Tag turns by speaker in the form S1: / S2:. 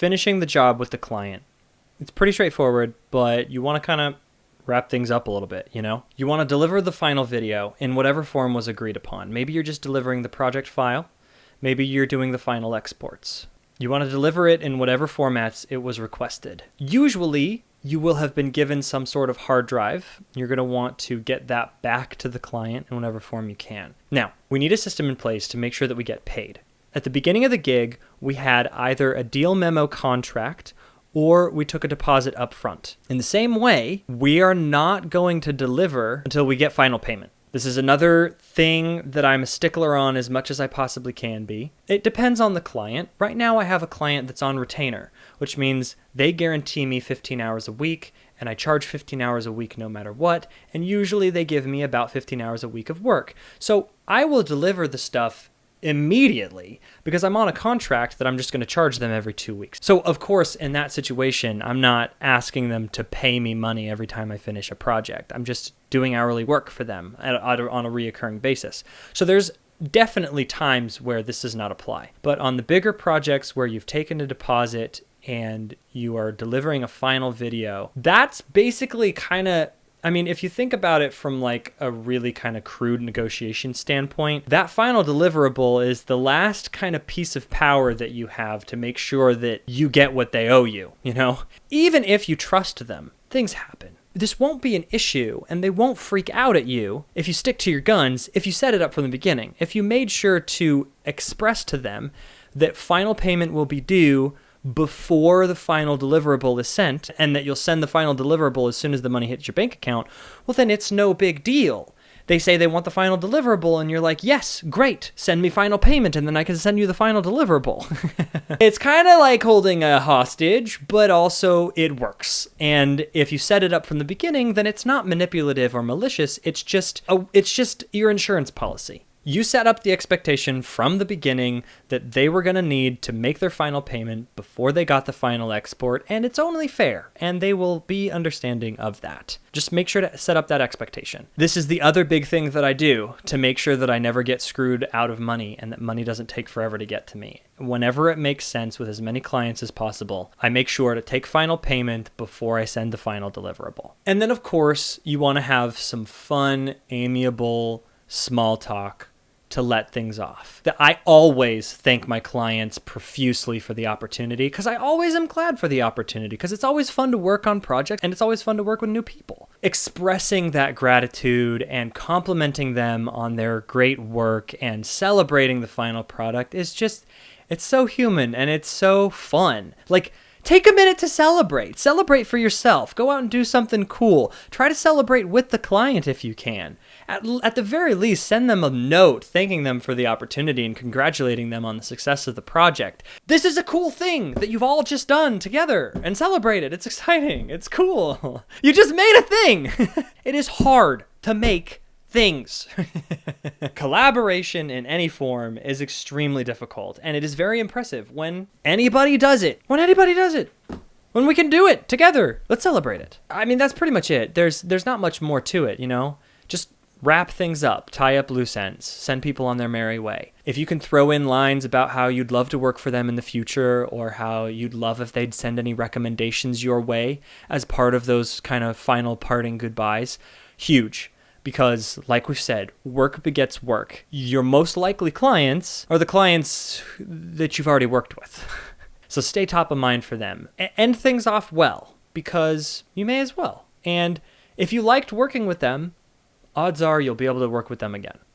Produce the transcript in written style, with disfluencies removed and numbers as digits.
S1: finishing the job with the client. It's pretty straightforward, but you want to kind of wrap things up a little bit, you know? You want to deliver the final video in whatever form was agreed upon. Maybe you're just delivering the project file. Maybe you're doing the final exports. You want to deliver it in whatever formats it was requested. Usually, you will have been given some sort of hard drive. You're going to want to get that back to the client in whatever form you can. Now, we need a system in place to make sure that we get paid. At the beginning of the gig, we had either a deal memo contract or we took a deposit up front. In the same way, we are not going to deliver until we get final payment. This is another thing that I'm a stickler on as much as I possibly can be. It depends on the client. Right now I have a client that's on retainer, which means they guarantee me 15 hours a week, and I charge 15 hours a week no matter what, and usually they give me about 15 hours a week of work. So I will deliver the stuff immediately because I'm on a contract that I'm just going to charge them every 2 weeks. So of course, in that situation, I'm not asking them to pay me money every time I finish a project. I'm just doing hourly work for them on a reoccurring basis. So there's definitely times where this does not apply. But on the bigger projects where you've taken a deposit and you are delivering a final video, that's basically kind of, I mean, if you think about it from like a really kind of crude negotiation standpoint, that final deliverable is the last kind of piece of power that you have to make sure that you get what they owe you, you know? Even if you trust them, things happen. This won't be an issue, and they won't freak out at you if you stick to your guns, if you set it up from the beginning. If you made sure to express to them that final payment will be due before the final deliverable is sent, and that you'll send the final deliverable as soon as the money hits your bank account, well, then it's no big deal. They say they want the final deliverable, and you're like, yes, great, send me final payment, and then I can send you the final deliverable. It's kind of like holding a hostage, but also it works. And if you set it up from the beginning, then it's not manipulative or malicious. It's just your insurance policy. You set up the expectation from the beginning that they were going to need to make their final payment before they got the final export, and it's only fair, and they will be understanding of that. Just make sure to set up that expectation. This is the other big thing that I do to make sure that I never get screwed out of money and that money doesn't take forever to get to me. Whenever it makes sense with as many clients as possible, I make sure to take final payment before I send the final deliverable. And then, of course, you want to have some fun, amiable, small talk to let things off. That I always thank my clients profusely for the opportunity, because I always am glad for the opportunity, because it's always fun to work on projects and it's always fun to work with new people. Expressing that gratitude and complimenting them on their great work and celebrating the final product is just, it's so human and it's so fun. Like, take a minute to celebrate. Celebrate for yourself. Go out and do something cool. Try to celebrate with the client if you can. At the very least, send them a note thanking them for the opportunity and congratulating them on the success of the project. This is a cool thing that you've all just done together and celebrated. It's exciting. It's cool. You just made a thing. It is hard to make things. Collaboration in any form is extremely difficult, and it is very impressive when anybody does it. When we can do it together. Let's celebrate it. I mean, that's pretty much it. There's not much more to it, you know? Just wrap things up, tie up loose ends, send people on their merry way. If you can throw in lines about how you'd love to work for them in the future, or how you'd love if they'd send any recommendations your way as part of those kind of final parting goodbyes, huge. Because, like we've said, work begets work. Your most likely clients are the clients that you've already worked with. So stay top of mind for them. End things off well, because you may as well. And if you liked working with them, odds are you'll be able to work with them again.